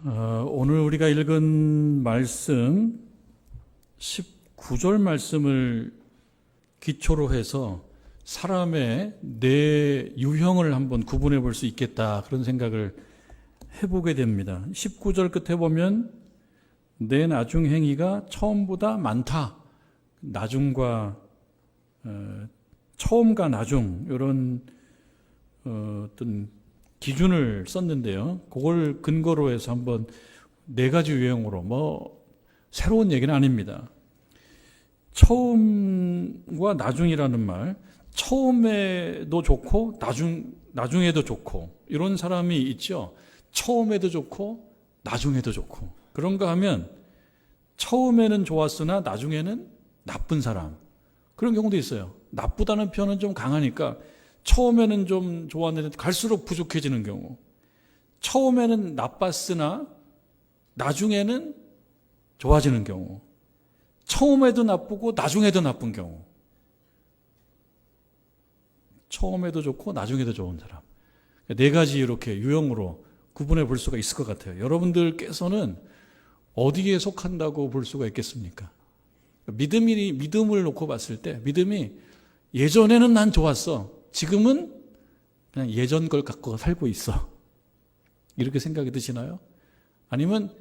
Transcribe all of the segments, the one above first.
오늘 우리가 읽은 말씀 19절 말씀을 기초로 해서 사람의 뇌 유형을 한번 구분해 볼 수 있겠다, 그런 생각을 해보게 됩니다. 19절 끝에 보면 내 나중 행위가 처음보다 많다. 나중과 처음과 나중, 이런 어떤 기준을 썼는데요. 그걸 근거로 해서 한번 네 가지 유형으로, 새로운 얘기는 아닙니다. 처음과 나중이라는 말, 처음에도 좋고 나중에도 좋고, 이런 사람이 있죠. 처음에도 좋고 나중에도 좋고. 그런가 하면 처음에는 좋았으나 나중에는 나쁜 사람, 그런 경우도 있어요. 나쁘다는 표현은 좀 강하니까 처음에는 좀 좋았는데 갈수록 부족해지는 경우, 처음에는 나빴으나 나중에는 좋아지는 경우, 처음에도 나쁘고 나중에도 나쁜 경우, 처음에도 좋고 나중에도 좋은 사람, 네 가지 이렇게 유형으로 구분해 볼 수가 있을 것 같아요. 여러분들께서는 어디에 속한다고 볼 수가 있겠습니까? 믿음을 놓고 봤을 때, 믿음이 예전에는 난 좋았어, 지금은 그냥 예전 걸 갖고 살고 있어, 이렇게 생각이 드시나요? 아니면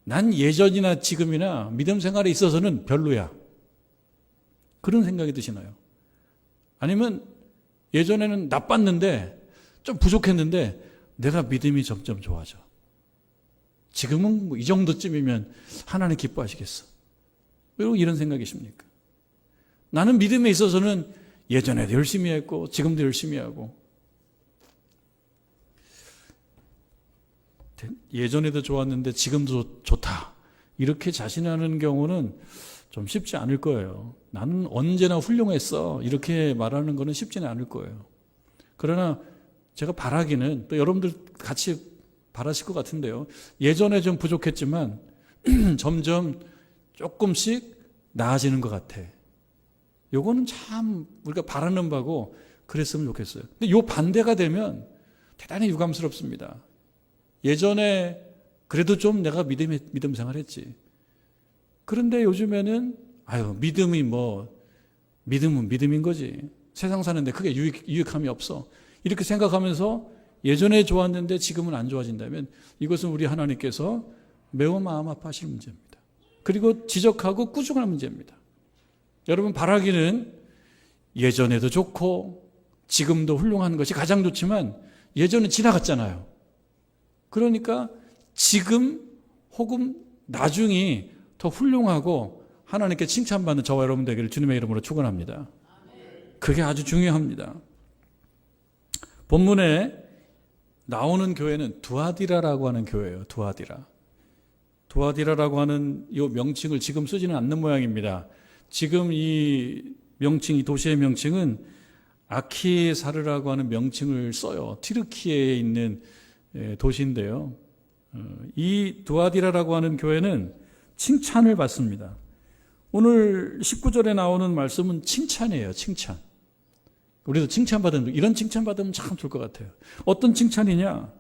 난 예전이나 지금이나 믿음 생활에 있어서는 별로야, 그런 생각이 드시나요? 아니면 예전에는 나빴는데 좀 부족했는데 내가 믿음이 점점 좋아져, 지금은 이 정도쯤이면 하나님 기뻐하시겠어, 이런 생각이십니까? 나는 믿음에 있어서는 예전에도 열심히 했고 지금도 열심히 하고, 예전에도 좋았는데 지금도 좋다, 이렇게 자신하는 경우는 좀 쉽지 않을 거예요. 나는 언제나 훌륭했어, 이렇게 말하는 거는 쉽지는 않을 거예요. 그러나 제가 바라기는, 또 여러분들 같이 바라실 것 같은데요, 예전에 좀 부족했지만 점점 조금씩 나아지는 것 같아. 요거는 참 우리가 바라는 바고 그랬으면 좋겠어요. 근데 요 반대가 되면 대단히 유감스럽습니다. 예전에 그래도 좀 내가 믿음 생활했지. 그런데 요즘에는 믿음은 믿음인 거지, 세상 사는데 크게 유익함이 없어, 이렇게 생각하면서 예전에 좋았는데 지금은 안 좋아진다면 이것은 우리 하나님께서 매우 마음 아파하실 문제입니다. 그리고 지적하고 꾸중할 문제입니다. 여러분, 바라기는 예전에도 좋고 지금도 훌륭한 것이 가장 좋지만 예전은 지나갔잖아요. 그러니까 지금 혹은 나중이 더 훌륭하고 하나님께 칭찬받는 저와 여러분 되기를 주님의 이름으로 축원합니다. 그게 아주 중요합니다. 본문에 나오는 교회는 두아디라라고 하는 교회예요. 두아디라라고 하는 이 명칭을 지금 쓰지는 않는 모양입니다. 지금 이 명칭, 이 도시의 명칭은 아키사르라고 하는 명칭을 써요. 튀르키예에 있는 도시인데요. 이 두아디라라고 하는 교회는 칭찬을 받습니다. 오늘 19절에 나오는 말씀은 칭찬이에요. 칭찬. 우리도 이런 칭찬 받으면 참 좋을 것 같아요. 어떤 칭찬이냐?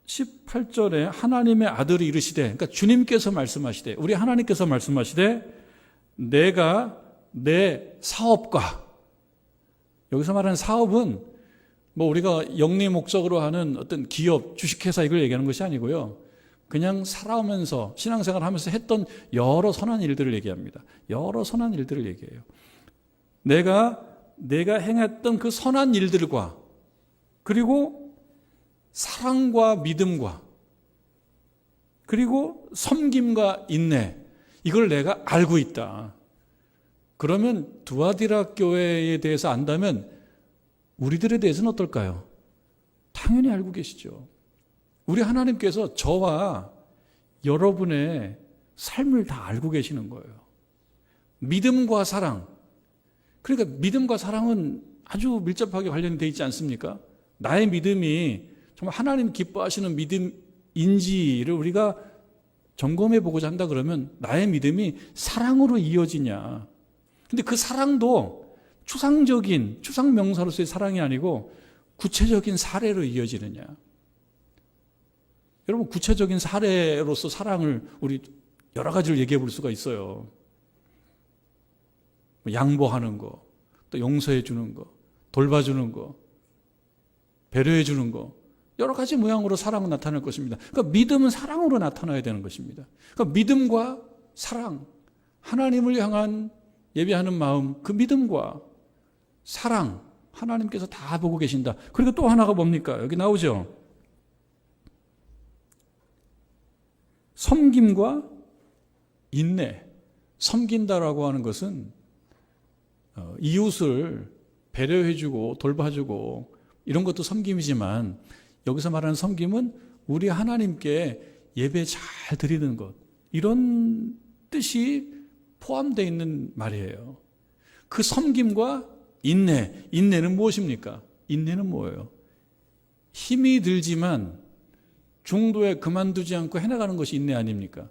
18절에 하나님의 아들이 이르시되, 그러니까 주님께서 말씀하시되, 우리 하나님께서 말씀하시되, 내가 내 사업과, 여기서 말하는 사업은 우리가 영리 목적으로 하는 어떤 기업, 주식회사 이걸 얘기하는 것이 아니고요, 그냥 살아오면서 신앙생활 하면서 했던 여러 선한 일들을 얘기합니다. 여러 선한 일들을 얘기해요. 내가 행했던 그 선한 일들과, 그리고 사랑과 믿음과, 그리고 섬김과 인내, 이걸 내가 알고 있다. 그러면 두아디라 교회에 대해서 안다면 우리들에 대해서는 어떨까요? 당연히 알고 계시죠. 우리 하나님께서 저와 여러분의 삶을 다 알고 계시는 거예요. 믿음과 사랑, 그러니까 믿음과 사랑은 아주 밀접하게 관련이 되어 있지 않습니까? 나의 믿음이 정말 하나님 기뻐하시는 믿음인지를 우리가 점검해 보고자 한다 그러면 나의 믿음이 사랑으로 이어지냐. 근데 그 사랑도 추상 명사로서의 사랑이 아니고 구체적인 사례로 이어지느냐. 여러분, 구체적인 사례로서 사랑을 우리 여러 가지를 얘기해 볼 수가 있어요. 양보하는 거, 또 용서해 주는 거, 돌봐주는 거, 배려해 주는 거, 여러 가지 모양으로 사랑은 나타날 것입니다. 그러니까 믿음은 사랑으로 나타나야 되는 것입니다. 그러니까 믿음과 사랑, 하나님을 향한 예배하는 마음, 그 믿음과 사랑, 하나님께서 다 보고 계신다. 그리고 또 하나가 뭡니까? 여기 나오죠. 섬김과 인내. 섬긴다라고 하는 것은 이웃을 배려해주고 돌봐주고 이런 것도 섬김이지만, 여기서 말하는 섬김은 우리 하나님께 예배 잘 드리는 것, 이런 뜻이 포함되어 있는 말이에요. 그 섬김과 인내, 인내는 무엇입니까? 인내는 뭐예요? 힘이 들지만 중도에 그만두지 않고 해나가는 것이 인내 아닙니까?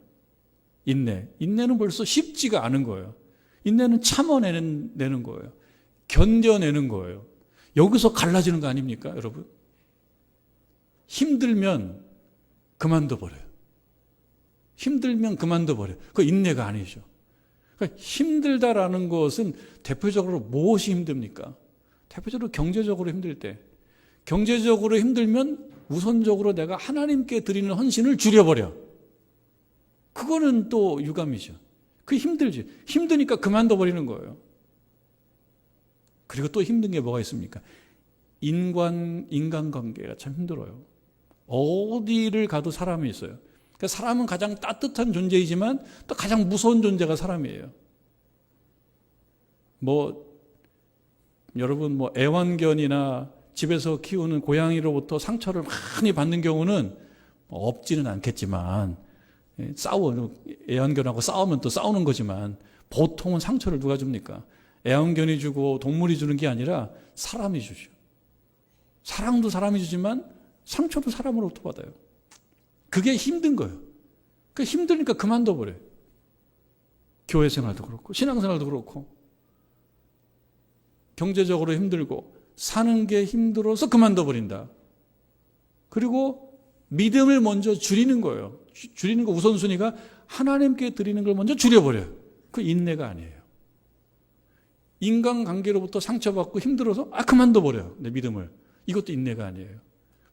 인내는 벌써 쉽지가 않은 거예요. 인내는 참아내는 거예요. 견뎌내는 거예요. 여기서 갈라지는 거 아닙니까, 여러분? 힘들면 그만둬버려요. 힘들면 그만둬버려요. 그거 인내가 아니죠. 그러니까 힘들다라는 것은 대표적으로 무엇이 힘듭니까? 대표적으로 경제적으로 힘들 때. 경제적으로 힘들면 우선적으로 내가 하나님께 드리는 헌신을 줄여버려. 그거는 또 유감이죠. 그게 힘들지. 힘드니까 그만둬버리는 거예요. 그리고 또 힘든 게 뭐가 있습니까? 인간관계가 참 힘들어요. 어디를 가도 사람이 있어요. 그러니까 사람은 가장 따뜻한 존재이지만 또 가장 무서운 존재가 사람이에요. 여러분 애완견이나 집에서 키우는 고양이로부터 상처를 많이 받는 경우는 없지는 않겠지만, 애완견하고 싸우면 또 싸우는 거지만, 보통은 상처를 누가 줍니까? 애완견이 주고 동물이 주는 게 아니라 사람이 주죠. 사랑도 사람이 주지만 상처도 사람으로부터 받아요. 그게 힘든 거예요. 그러니까 힘드니까 그만둬버려요. 교회 생활도 그렇고 신앙생활도 그렇고, 경제적으로 힘들고 사는 게 힘들어서 그만둬버린다. 그리고 믿음을 먼저 줄이는 거예요. 줄이는 거 우선순위가 하나님께 드리는 걸 먼저 줄여버려요. 그 인내가 아니에요. 인간관계로부터 상처받고 힘들어서 그만둬버려요. 내 믿음을. 이것도 인내가 아니에요.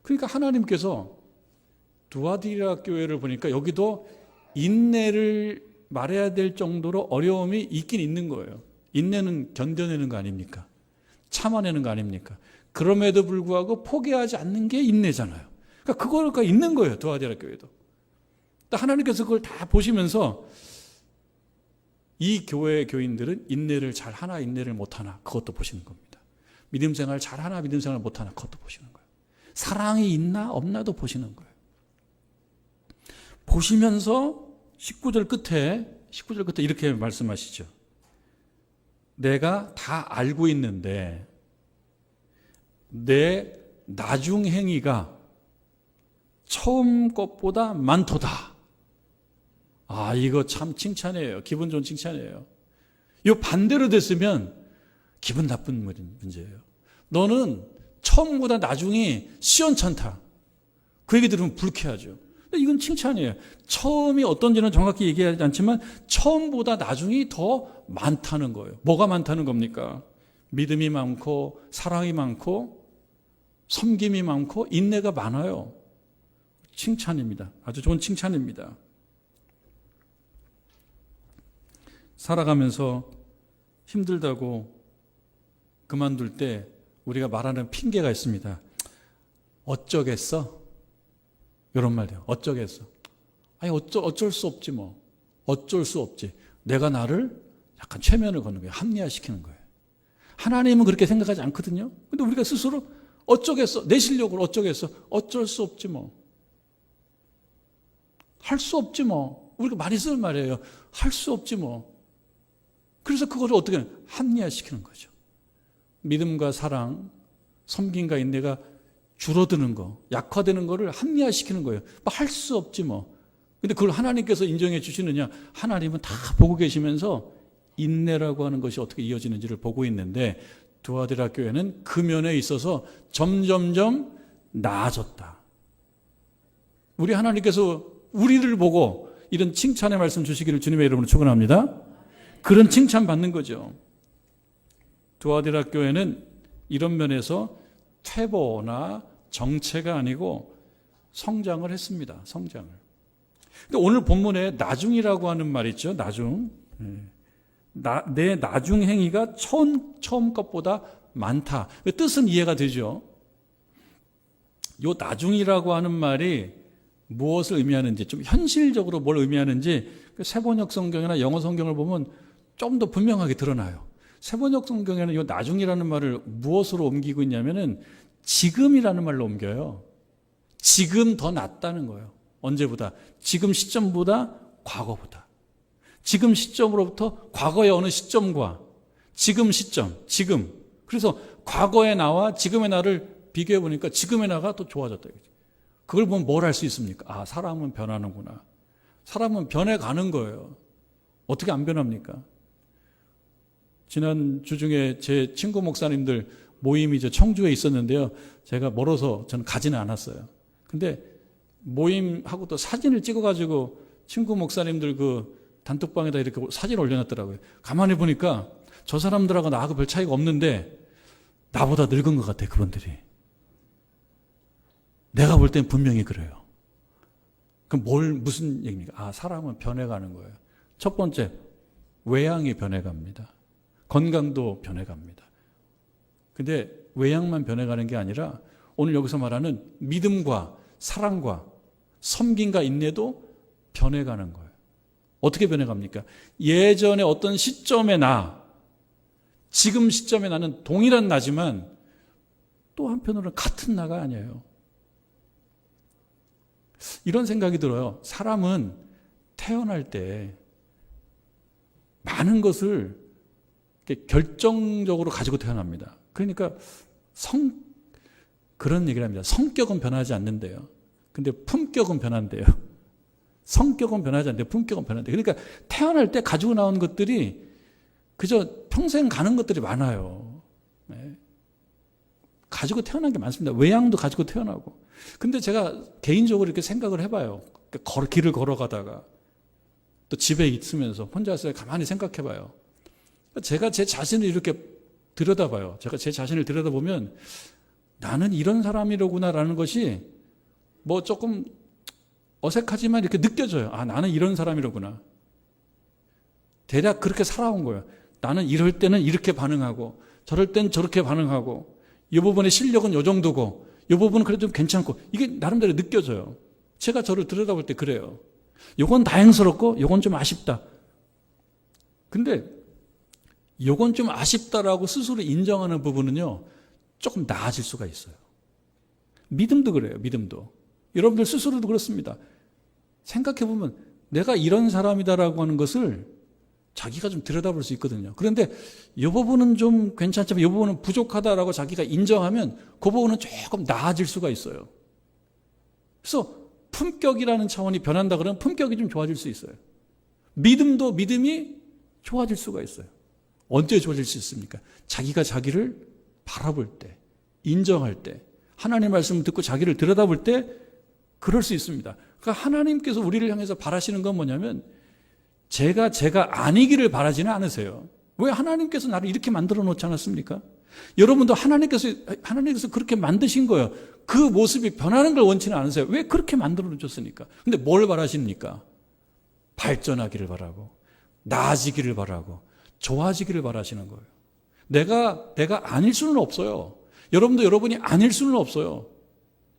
그러니까 하나님께서 두아디라 교회를 보니까 여기도 인내를 말해야 될 정도로 어려움이 있긴 있는 거예요. 인내는 견뎌내는 거 아닙니까? 참아내는 거 아닙니까? 그럼에도 불구하고 포기하지 않는 게 인내잖아요. 그러니까 그거가 있는 거예요. 두아디라 교회도. 하나님께서 그걸 다 보시면서 이 교회의 교인들은 인내를 잘하나 인내를 못하나 그것도 보시는 겁니다. 믿음 생활 잘하나 믿음 생활 못하나 그것도 보시는 거예요. 사랑이 있나 없나도 보시는 거예요. 보시면서 19절 끝에 이렇게 말씀하시죠. 내가 다 알고 있는데 내 나중 행위가 처음 것보다 많도다. 이거 참 칭찬이에요. 기분 좋은 칭찬이에요. 이 반대로 됐으면 기분 나쁜 문제예요. 너는 처음보다 나중이 시원찮다. 그 얘기 들으면 불쾌하죠. 근데 이건 칭찬이에요. 처음이 어떤지는 정확히 얘기하지 않지만 처음보다 나중이 더 많다는 거예요. 뭐가 많다는 겁니까? 믿음이 많고 사랑이 많고 섬김이 많고 인내가 많아요. 칭찬입니다. 아주 좋은 칭찬입니다. 살아가면서 힘들다고 그만둘 때 우리가 말하는 핑계가 있습니다. 어쩌겠어? 이런 말이에요. 어쩌겠어? 어쩔 수 없지 뭐. 어쩔 수 없지. 내가 나를 약간 최면을 거는 거예요. 합리화시키는 거예요. 하나님은 그렇게 생각하지 않거든요. 근데 우리가 스스로 어쩌겠어? 내 실력으로 어쩌겠어? 어쩔 수 없지 뭐. 할 수 없지 뭐. 우리가 많이 쓰는 말이에요. 할 수 없지 뭐. 그래서 그거를 어떻게 합리화시키는 거죠. 믿음과 사랑, 섬김과 인내가 줄어드는 거, 약화되는 거를 합리화시키는 거예요. 할 수 없지 뭐. 근데 그걸 하나님께서 인정해 주시느냐? 하나님은 다 보고 계시면서 인내라고 하는 것이 어떻게 이어지는지를 보고 있는데, 두아디라 교회는 그 면에 있어서 점점점 나아졌다. 우리 하나님께서 우리를 보고 이런 칭찬의 말씀 주시기를 주님의 이름으로 축원합니다. 그런 칭찬 받는 거죠. 두아디라 교회는 이런 면에서 퇴보나 정체가 아니고 성장을 했습니다. 성장을. 근데 오늘 본문에 나중이라고 하는 말 있죠. 나중. 내 나중 행위가 처음 것보다 많다. 뜻은 이해가 되죠. 요 나중이라고 하는 말이 무엇을 의미하는지, 좀 현실적으로 뭘 의미하는지 세번역 성경이나 영어 성경을 보면 좀 더 분명하게 드러나요. 세번역 성경에는 요 나중이라는 말을 무엇으로 옮기고 있냐면은 지금이라는 말로 옮겨요. 지금 더 낫다는 거예요. 언제보다? 지금 시점보다 과거보다. 지금 시점으로부터 과거의 어느 시점과 지금 시점, 지금. 그래서 과거의 나와 지금의 나를 비교해 보니까 지금의 나가 더 좋아졌다. 그걸 보면 뭘 할 수 있습니까? 아, 사람은 변하는구나. 사람은 변해가는 거예요. 어떻게 안 변합니까? 지난 주 중에 제 친구 목사님들 모임이 청주에 있었는데요. 제가 멀어서 저는 가지는 않았어요. 근데 모임하고 또 사진을 찍어가지고 친구 목사님들 그 단톡방에다 이렇게 사진 올려놨더라고요. 가만히 보니까 저 사람들하고 나하고 별 차이가 없는데 나보다 늙은 것 같아, 그분들이. 내가 볼 땐 분명히 그래요. 그럼 무슨 얘기입니까? 아, 사람은 변해가는 거예요. 첫 번째, 외양이 변해갑니다. 건강도 변해갑니다. 근데 외양만 변해가는 게 아니라 오늘 여기서 말하는 믿음과 사랑과 섬김과 인내도 변해가는 거예요. 어떻게 변해갑니까? 예전에 어떤 시점에 지금 시점에 나는 동일한 나지만 또 한편으로는 같은 나가 아니에요. 이런 생각이 들어요. 사람은 태어날 때 많은 것을 결정적으로 가지고 태어납니다. 그러니까 그런 얘기를 합니다. 성격은 변하지 않는데요. 근데 품격은 변한대요. 성격은 변하지 않는데 품격은 변한대요. 그러니까 태어날 때 가지고 나온 것들이 그저 평생 가는 것들이 많아요. 네. 가지고 태어난 게 많습니다. 외양도 가지고 태어나고. 근데 제가 개인적으로 이렇게 생각을 해봐요. 길을 걸어가다가 또 집에 있으면서 혼자서 가만히 생각해봐요. 제가 제 자신을 이렇게 들여다봐요. 제가 제 자신을 들여다보면 나는 이런 사람이로구나라는 것이 뭐 조금 어색하지만 이렇게 느껴져요. 아, 나는 이런 사람이로구나. 대략 그렇게 살아온 거예요. 나는 이럴 때는 이렇게 반응하고 저럴 땐 저렇게 반응하고 이 부분의 실력은 이 정도고 이 부분은 그래도 좀 괜찮고 이게 나름대로 느껴져요. 제가 저를 들여다볼 때 그래요. 요건 다행스럽고 요건 좀 아쉽다. 근데 요건 좀 아쉽다라고 스스로 인정하는 부분은요, 조금 나아질 수가 있어요. 믿음도 그래요. 믿음도. 여러분들 스스로도 그렇습니다. 생각해보면 내가 이런 사람이다라고 하는 것을 자기가 좀 들여다볼 수 있거든요. 그런데 이 부분은 좀 괜찮지만 이 부분은 부족하다라고 자기가 인정하면 그 부분은 조금 나아질 수가 있어요. 그래서 품격이라는 차원이 변한다 그러면 품격이 좀 좋아질 수 있어요. 믿음이 좋아질 수가 있어요. 언제 좋아질 수 있습니까? 자기가 자기를 바라볼 때, 인정할 때, 하나님의 말씀을 듣고 자기를 들여다볼 때 그럴 수 있습니다. 그러니까 하나님께서 우리를 향해서 바라시는 건 뭐냐면 제가 아니기를 바라지는 않으세요. 왜 하나님께서 나를 이렇게 만들어 놓지 않았습니까? 여러분도 하나님께서 그렇게 만드신 거예요. 그 모습이 변하는 걸 원치는 않으세요. 왜 그렇게 만들어 놓으셨습니까? 근데 뭘 바라십니까? 발전하기를 바라고, 나아지기를 바라고, 좋아지기를 바라시는 거예요. 내가 아닐 수는 없어요. 여러분도 여러분이 아닐 수는 없어요.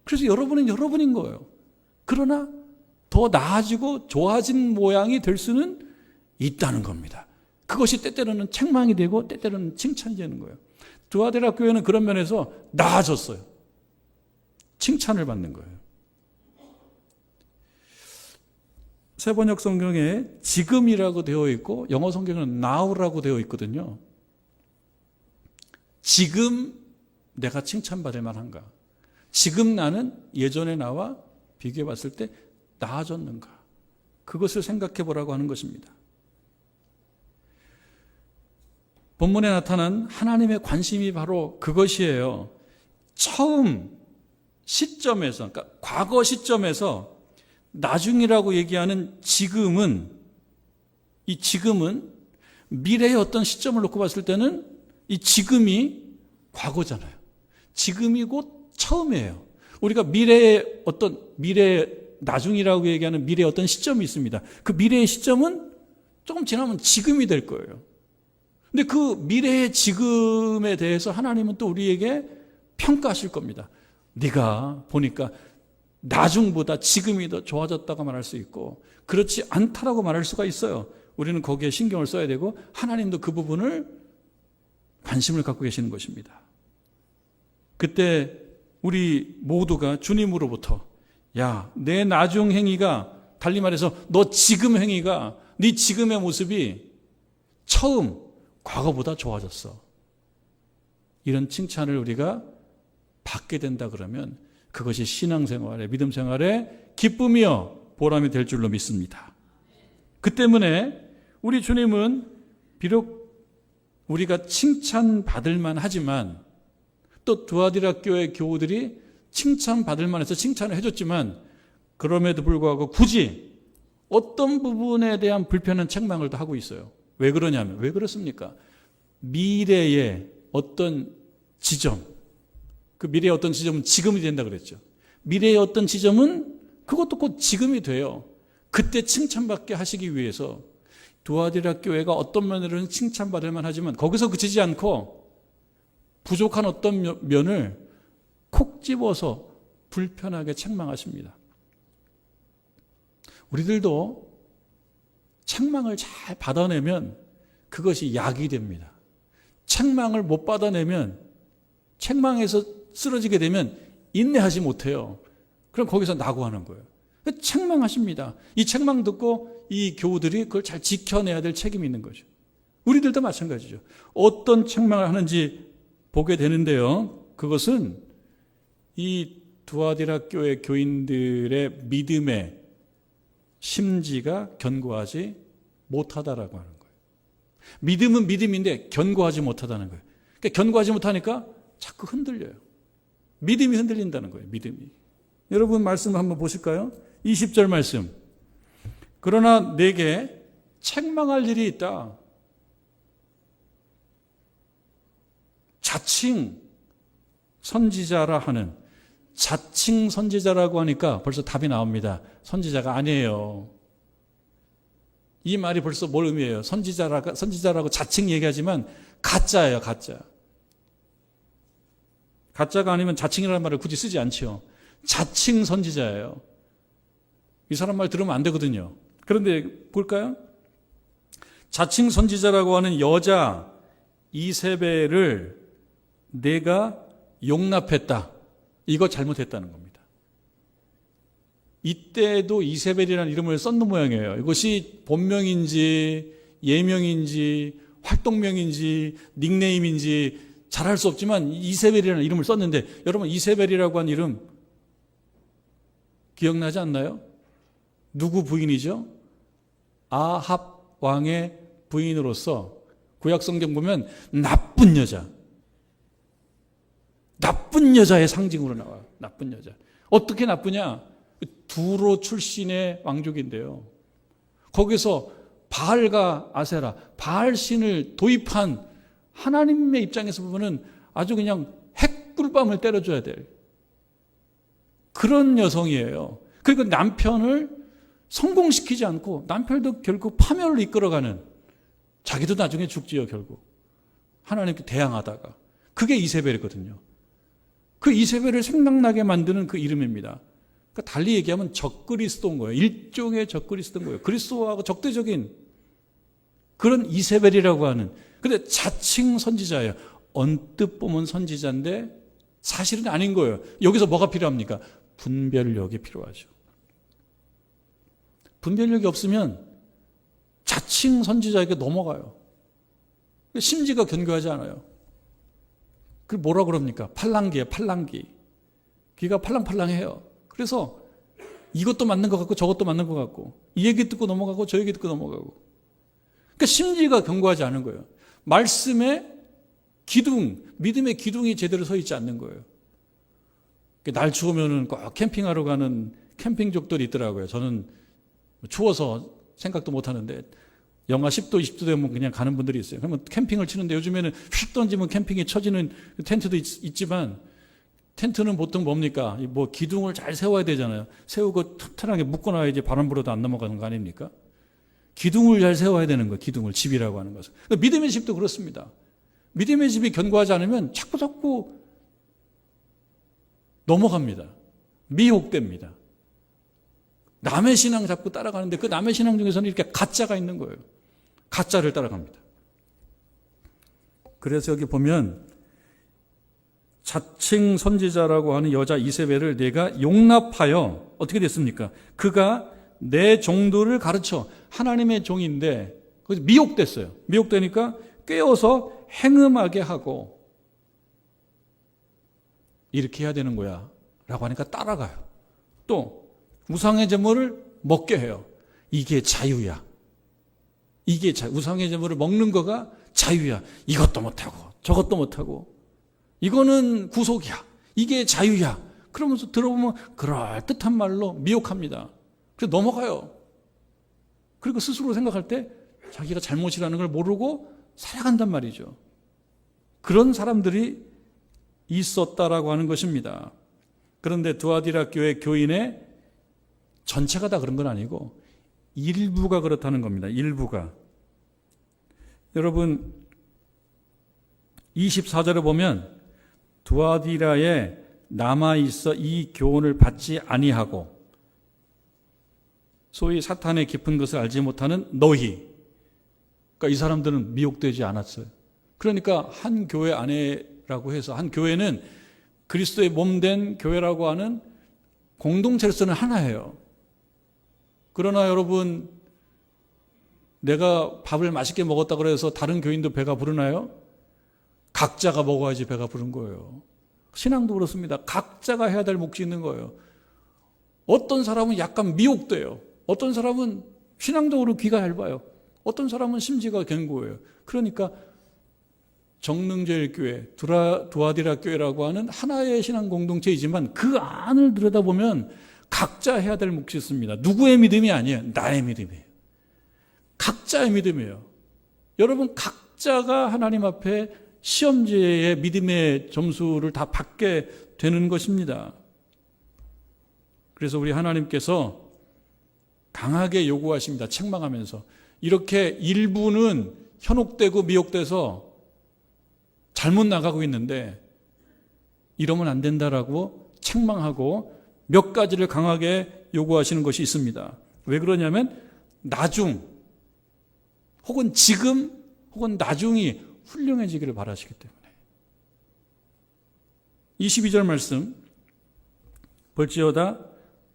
그래서 여러분은 여러분인 거예요. 그러나 더 나아지고 좋아진 모양이 될 수는 있다는 겁니다. 그것이 때때로는 책망이 되고 때때로는 칭찬이 되는 거예요. 두아디라 교회는 그런 면에서 나아졌어요. 칭찬을 받는 거예요. 세번역 성경에 지금이라고 되어 있고 영어 성경은 now라고 되어 있거든요. 지금 내가 칭찬받을 만한가? 지금 나는 예전의 나와 비교해 봤을 때 나아졌는가? 그것을 생각해 보라고 하는 것입니다. 본문에 나타난 하나님의 관심이 바로 그것이에요. 처음 시점에서, 그러니까 과거 시점에서 나중이라고 얘기하는 지금은, 이 지금은 미래의 어떤 시점을 놓고 봤을 때는 이 지금이 과거잖아요. 지금이 곧 처음이에요. 우리가 미래의 나중이라고 얘기하는 미래의 어떤 시점이 있습니다. 그 미래의 시점은 조금 지나면 지금이 될 거예요. 근데 그 미래의 지금에 대해서 하나님은 또 우리에게 평가하실 겁니다. 네가 보니까 나중보다 지금이 더 좋아졌다고 말할 수 있고 그렇지 않다라고 말할 수가 있어요. 우리는 거기에 신경을 써야 되고 하나님도 그 부분을 관심을 갖고 계시는 것입니다. 그때 우리 모두가 주님으로부터 야, 내 나중 행위가, 달리 말해서 너 지금 행위가, 네 지금의 모습이 처음 과거보다 좋아졌어, 이런 칭찬을 우리가 받게 된다 그러면 그것이 신앙생활의, 믿음생활의 기쁨이요 보람이 될 줄로 믿습니다. 그 때문에 우리 주님은 비록 우리가 칭찬받을 만하지만, 또 두아디라 교회 교우들이 칭찬받을 만해서 칭찬을 해줬지만, 그럼에도 불구하고 굳이 어떤 부분에 대한 불편한 책망을 또 하고 있어요. 왜 그러냐면, 왜 그렇습니까? 미래의 어떤 지점, 그 미래의 어떤 지점은 지금이 된다 그랬죠. 미래의 어떤 지점은 그것도 곧 지금이 돼요. 그때 칭찬받게 하시기 위해서 두아디라 교회가 어떤 면으로는 칭찬받을 만하지만 거기서 그치지 않고 부족한 어떤 면을 콕 집어서 불편하게 책망하십니다. 우리들도 책망을 잘 받아내면 그것이 약이 됩니다. 책망을 못 받아내면, 책망에서 쓰러지게 되면 인내하지 못해요. 그럼 거기서 낙오하는 거예요. 책망하십니다. 이 책망 듣고 이 교우들이 그걸 잘 지켜내야 될 책임이 있는 거죠. 우리들도 마찬가지죠. 어떤 책망을 하는지 보게 되는데요, 그것은 이 두아디라 교회 교인들의 믿음의 심지가 견고하지 못하다라고 하는 거예요. 믿음은 믿음인데 견고하지 못하다는 거예요. 그러니까 견고하지 못하니까 자꾸 흔들려요. 믿음이 흔들린다는 거예요. 믿음이. 여러분 말씀을 한번 보실까요? 20절 말씀. 그러나 내게 책망할 일이 있다. 자칭 선지자라 하는, 자칭 선지자라고 하니까 벌써 답이 나옵니다. 선지자가 아니에요. 이 말이 벌써 뭘 의미해요? 선지자라고 자칭 얘기하지만 가짜예요, 가짜. 가짜가 아니면 자칭이라는 말을 굳이 쓰지 않죠. 자칭 선지자예요. 이 사람 말 들으면 안 되거든요. 그런데 볼까요? 자칭 선지자라고 하는 여자 이세벨을 내가 용납했다. 이거 잘못했다는 겁니다. 이때도 이세벨이라는 이름을 썼는 모양이에요. 이것이 본명인지 예명인지 활동명인지 닉네임인지 잘 알 수 없지만 이세벨이라는 이름을 썼는데, 여러분 이세벨이라고 한 이름 기억나지 않나요? 누구 부인이죠? 아합 왕의 부인으로서 구약 성경 보면 나쁜 여자, 나쁜 여자의 상징으로 나와요. 나쁜 여자. 어떻게 나쁘냐? 두로 출신의 왕족인데요, 거기서 바알과 아세라, 바알 신을 도입한 하나님의 입장에서 보면은 아주 그냥 핵꿀밤을 때려줘야 될 그런 여성이에요. 그리고 남편을 성공시키지 않고 남편도 결국 파멸을 이끌어가는, 자기도 나중에 죽지요, 결국. 하나님께 대항하다가. 그게 이세벨이거든요. 그 이세벨을 생각나게 만드는 그 이름입니다. 그러니까 달리 얘기하면 적그리스도인 거예요. 일종의 적그리스도인 거예요. 그리스도하고 적대적인 그런 이세벨이라고 하는. 근데 자칭 선지자예요. 언뜻 보면 선지자인데 사실은 아닌 거예요. 여기서 뭐가 필요합니까? 분별력이 필요하죠. 분별력이 없으면 자칭 선지자에게 넘어가요. 심지가 견고하지 않아요. 그 뭐라 그럽니까? 팔랑귀예요, 팔랑귀. 귀가 팔랑팔랑해요. 그래서 이것도 맞는 것 같고 저것도 맞는 것 같고, 이 얘기 듣고 넘어가고 저 얘기 듣고 넘어가고. 그러니까 심지가 견고하지 않은 거예요. 말씀의 기둥, 믿음의 기둥이 제대로 서 있지 않는 거예요. 날 추우면은 꼭 캠핑하러 가는 캠핑족들이 있더라고요. 저는 추워서 생각도 못 하는데 영하 10도, 20도 되면 그냥 가는 분들이 있어요. 그러면 캠핑을 치는데 요즘에는 휙 던지면 캠핑이 쳐지는 텐트도 있지만 텐트는 보통 뭡니까? 뭐 기둥을 잘 세워야 되잖아요. 세우고 튼튼하게 묶어놔야지 바람 불어도 안 넘어가는 거 아닙니까? 기둥을 잘 세워야 되는 거예요. 기둥을, 집이라고 하는 것은. 믿음의 집도 그렇습니다. 믿음의 집이 견고하지 않으면 자꾸 넘어갑니다. 미혹됩니다. 남의 신앙 자꾸 따라가는데 그 남의 신앙 중에서는 이렇게 가짜가 있는 거예요. 가짜를 따라갑니다. 그래서 여기 보면 자칭 선지자라고 하는 여자 이세벨을 내가 용납하여 어떻게 됐습니까? 그가 내 종들을 가르쳐. 하나님의 종인데 거기서 미혹됐어요. 미혹되니까 깨어서 행음하게 하고 이렇게 해야 되는 거야 라고 하니까 따라가요. 또 우상의 제물을 먹게 해요. 이게 자유야. 우상의 제물을 먹는 거가 자유야. 이것도 못하고 저것도 못하고 이거는 구속이야. 이게 자유야. 그러면서 들어보면 그럴듯한 말로 미혹합니다. 그래서 넘어가요. 그리고 스스로 생각할 때 자기가 잘못이라는 걸 모르고 살아간단 말이죠. 그런 사람들이 있었다라고 하는 것입니다. 그런데 두아디라 교회 교인의 전체가 다 그런 건 아니고 일부가 그렇다는 겁니다. 일부가. 여러분 24절에 보면 두아디라에 남아있어 이 교훈을 받지 아니하고 소위 사탄의 깊은 것을 알지 못하는 너희. 그러니까 이 사람들은 미혹되지 않았어요. 그러니까 한 교회 안에라고 해서 한 교회는 그리스도의 몸된 교회라고 하는 공동체로서는 하나예요. 그러나 여러분 내가 밥을 맛있게 먹었다고 해서 다른 교인도 배가 부르나요? 각자가 먹어야지 배가 부른 거예요. 신앙도 그렇습니다. 각자가 해야 될 몫이 있는 거예요. 어떤 사람은 약간 미혹돼요. 어떤 사람은 신앙적으로 귀가 얇아요. 어떤 사람은 심지가 견고해요. 그러니까 정릉제일교회, 두아디라 교회라고 하는 하나의 신앙 공동체이지만 그 안을 들여다보면 각자 해야 될 몫이 있습니다. 누구의 믿음이 아니에요. 나의 믿음이에요. 각자의 믿음이에요. 여러분 각자가 하나님 앞에 시험지에 믿음의 점수를 다 받게 되는 것입니다. 그래서 우리 하나님께서 강하게 요구하십니다. 책망하면서. 이렇게 일부는 현혹되고 미혹돼서 잘못 나가고 있는데 이러면 안 된다라고 책망하고 몇 가지를 강하게 요구하시는 것이 있습니다. 왜 그러냐면 나중 혹은 지금 혹은 나중이 훌륭해지기를 바라시기 때문에. 22절 말씀 볼지어다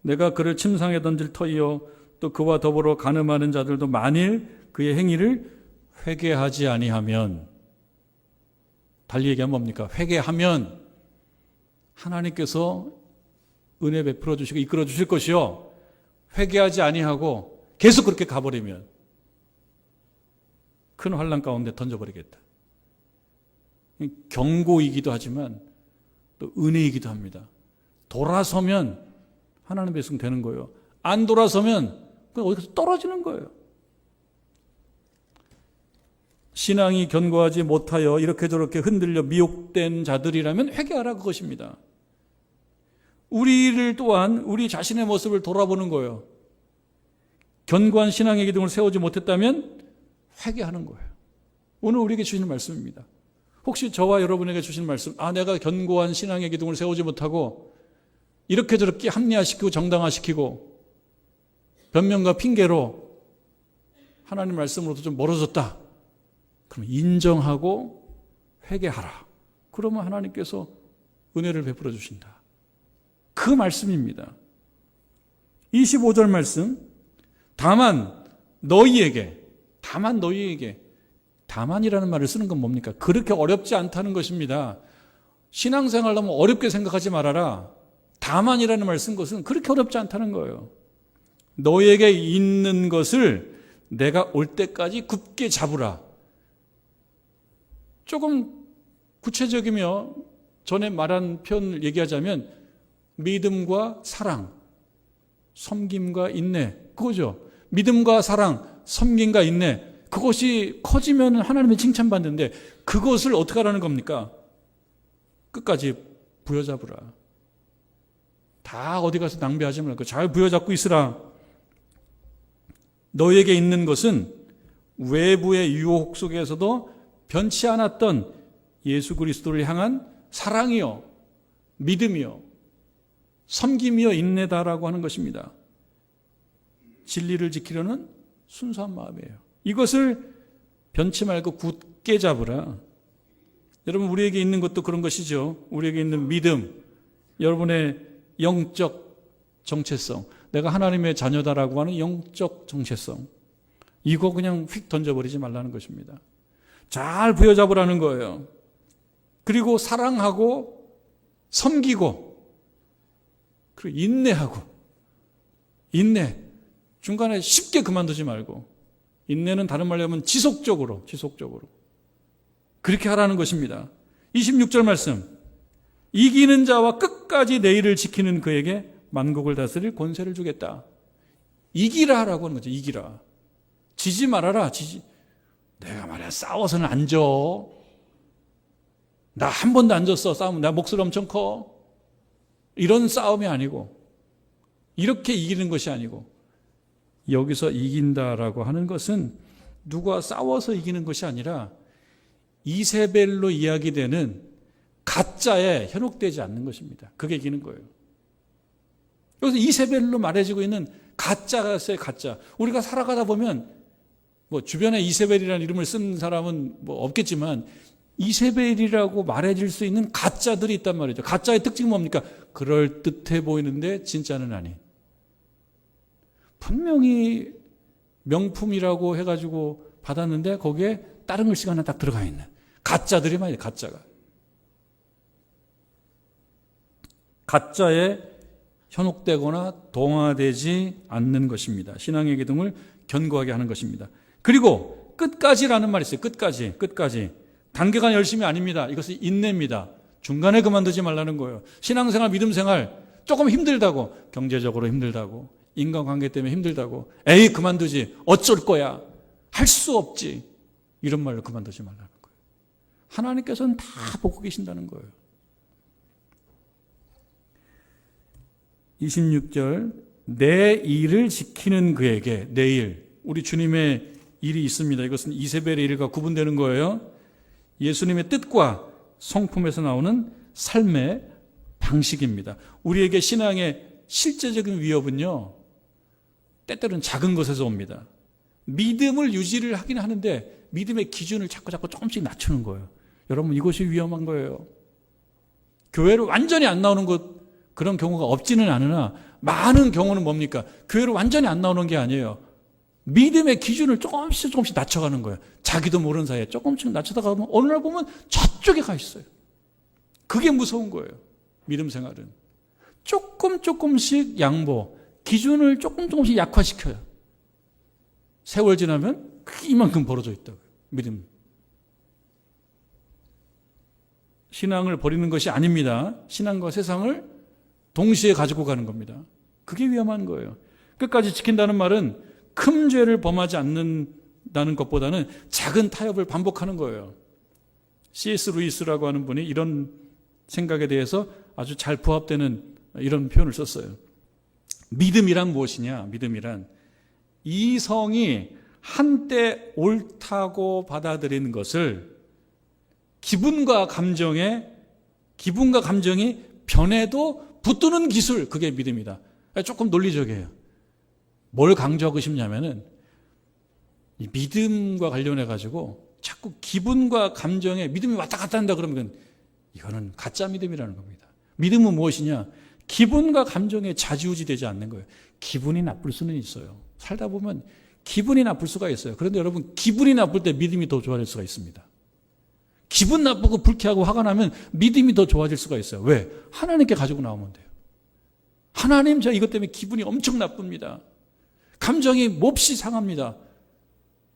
내가 그를 침상에 던질 터이요 또 그와 더불어 간음하는 자들도 만일 그의 행위를 회개하지 아니하면, 달리 얘기하면 뭡니까? 회개하면 하나님께서 은혜 베풀어 주시고 이끌어 주실 것이요, 회개하지 아니하고 계속 그렇게 가버리면 큰 환난 가운데 던져버리겠다. 경고이기도 하지만 또 은혜이기도 합니다. 돌아서면 하나님 백성 되는 거예요. 안 돌아서면 그냥 어디서 떨어지는 거예요. 신앙이 견고하지 못하여 이렇게 저렇게 흔들려 미혹된 자들이라면 회개하라, 그것입니다. 우리를 또한 우리 자신의 모습을 돌아보는 거예요. 견고한 신앙의 기둥을 세우지 못했다면 회개하는 거예요. 오늘 우리에게 주시는 말씀입니다. 혹시 저와 여러분에게 주시는 말씀, 내가 견고한 신앙의 기둥을 세우지 못하고 이렇게 저렇게 합리화시키고 정당화시키고 변명과 핑계로 하나님 말씀으로부터 좀 멀어졌다. 그럼 인정하고 회개하라. 그러면 하나님께서 은혜를 베풀어 주신다. 그 말씀입니다. 25절 말씀, 다만 너희에게, 다만이라는 말을 쓰는 건 뭡니까? 그렇게 어렵지 않다는 것입니다. 신앙생활 하면 어렵게 생각하지 말아라. 다만이라는 말을 쓴 것은 그렇게 어렵지 않다는 거예요. 너에게 있는 것을 내가 올 때까지 굳게 잡으라. 조금 구체적이며 전에 말한 표현을 얘기하자면 믿음과 사랑, 섬김과 인내, 그거죠. 믿음과 사랑, 섬김과 인내, 그것이 커지면 하나님의 칭찬받는데 그것을 어떻게 하라는 겁니까? 끝까지 부여잡으라. 다 어디 가서 낭비하지 말고 잘 부여잡고 있으라. 너에게 있는 것은 외부의 유혹 속에서도 변치 않았던 예수 그리스도를 향한 사랑이요, 믿음이요, 섬김이요, 인내다라고 하는 것입니다. 진리를 지키려는 순수한 마음이에요. 이것을 변치 말고 굳게 잡으라. 여러분, 우리에게 있는 것도 그런 것이죠. 우리에게 있는 믿음, 여러분의 영적 정체성, 내가 하나님의 자녀다라고 하는 영적 정체성, 이거 그냥 휙 던져버리지 말라는 것입니다. 잘 부여잡으라는 거예요. 그리고 사랑하고 섬기고 그리고 인내하고, 인내 중간에 쉽게 그만두지 말고, 인내는 다른 말로 하면 지속적으로 그렇게 하라는 것입니다. 26절 말씀, 이기는 자와 끝까지 내 일을 지키는 그에게 만국을 다스릴 권세를 주겠다. 이기라라고 하는 거죠. 이기라. 지지 말아라. 내가 말이야 싸워서는 안 져. 나 한 번도 안 졌어. 싸우면 나 목소리 엄청 커. 이런 싸움이 아니고, 이렇게 이기는 것이 아니고, 여기서 이긴다라고 하는 것은 누가 싸워서 이기는 것이 아니라 이세벨로 이야기되는 가짜에 현혹되지 않는 것입니다. 그게 이기는 거예요. 여기서 이세벨로 말해지고 있는 가짜가 있어요. 가짜. 우리가 살아가다 보면 뭐 주변에 이세벨이라는 이름을 쓴 사람은 뭐 없겠지만 이세벨이라고 말해질 수 있는 가짜들이 있단 말이죠. 가짜의 특징은 뭡니까? 그럴듯해 보이는데 진짜는 아닌. 분명히 명품이라고 해가지고 받았는데 거기에 다른 글씨가 하나 딱 들어가 있는 가짜들이 말이에요. 가짜가. 가짜에 현혹되거나 동화되지 않는 것입니다. 신앙의 기둥을 견고하게 하는 것입니다. 그리고 끝까지라는 말이 있어요. 끝까지. 단기간 열심이 아닙니다. 이것은 인내입니다. 중간에 그만두지 말라는 거예요. 신앙생활, 믿음생활 조금 힘들다고, 경제적으로 힘들다고, 인간관계 때문에 힘들다고, 에이 그만두지, 어쩔 거야, 할 수 없지, 이런 말로 그만두지 말라는 거예요. 하나님께서는 다 보고 계신다는 거예요. 26절, 내 일을 지키는 그에게, 내 일, 우리 주님의 일이 있습니다. 이것은 이세벨의 일과 구분되는 거예요. 예수님의 뜻과 성품에서 나오는 삶의 방식입니다. 우리에게 신앙의 실제적인 위협은요, 때때로는 작은 것에서 옵니다. 믿음을 유지를 하긴 하는데 믿음의 기준을 자꾸 조금씩 낮추는 거예요. 여러분, 이것이 위험한 거예요. 교회로 완전히 안 나오는 것, 그런 경우가 없지는 않으나 많은 경우는 뭡니까? 교회로 완전히 안 나오는 게 아니에요. 믿음의 기준을 조금씩 낮춰가는 거예요. 자기도 모르는 사이에 조금씩 낮춰다가 어느 날 보면 저쪽에 가 있어요. 그게 무서운 거예요. 믿음 생활은 조금씩 양보, 기준을 조금씩 약화시켜요. 세월 지나면 이만큼 벌어져 있다고요. 믿음. 신앙을 버리는 것이 아닙니다. 신앙과 세상을 동시에 가지고 가는 겁니다. 그게 위험한 거예요. 끝까지 지킨다는 말은 큰 죄를 범하지 않는다는 것보다는 작은 타협을 반복하는 거예요. C.S. 루이스라고 하는 분이 이런 생각에 대해서 아주 잘 부합되는 이런 표현을 썼어요. 믿음이란 무엇이냐? 믿음이란 이성이 한때 옳다고 받아들이는 것을 기분과 감정이 변해도 붙드는 기술, 그게 믿음이다. 조금 논리적이에요. 뭘 강조하고 싶냐면은 이 믿음과 관련해 가지고 자꾸 기분과 감정에 믿음이 왔다 갔다 한다 그러면 이거는 가짜 믿음이라는 겁니다. 믿음은 무엇이냐? 기분과 감정에 좌지우지 되지 않는 거예요. 기분이 나쁠 수는 있어요. 살다 보면 기분이 나쁠 수가 있어요. 그런데 여러분, 기분이 나쁠 때 믿음이 더 좋아질 수가 있습니다. 기분 나쁘고 불쾌하고 화가 나면 믿음이 더 좋아질 수가 있어요. 왜? 하나님께 가지고 나오면 돼요. 하나님, 저 이것 때문에 기분이 엄청 나쁩니다. 감정이 몹시 상합니다.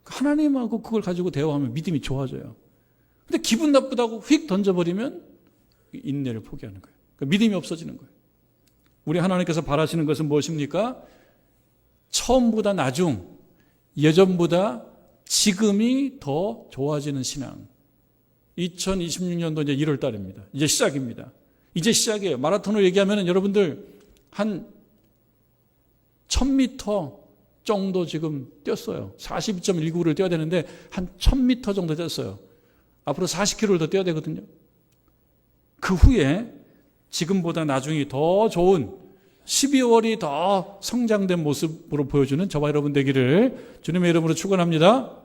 하나님하고 그걸 가지고 대화하면 믿음이 좋아져요. 근데 기분 나쁘다고 휙 던져버리면 인내를 포기하는 거예요. 그러니까 믿음이 없어지는 거예요. 우리 하나님께서 바라시는 것은 무엇입니까? 처음보다 나중, 예전보다 지금이 더 좋아지는 신앙. 2026년도 이제 1월 달입니다. 이제 시작입니다. 이제 시작이에요. 마라톤을 얘기하면 여러분들 한 1000m 정도 지금 뛰었어요. 42.195를 뛰어야 되는데 한 1000m 정도 뛰었어요. 앞으로 40km를 더 뛰어야 되거든요. 그 후에 지금보다 나중이 더 좋은 12월이 더 성장된 모습으로 보여주는 저와 여러분 되기를 주님의 이름으로 축원합니다.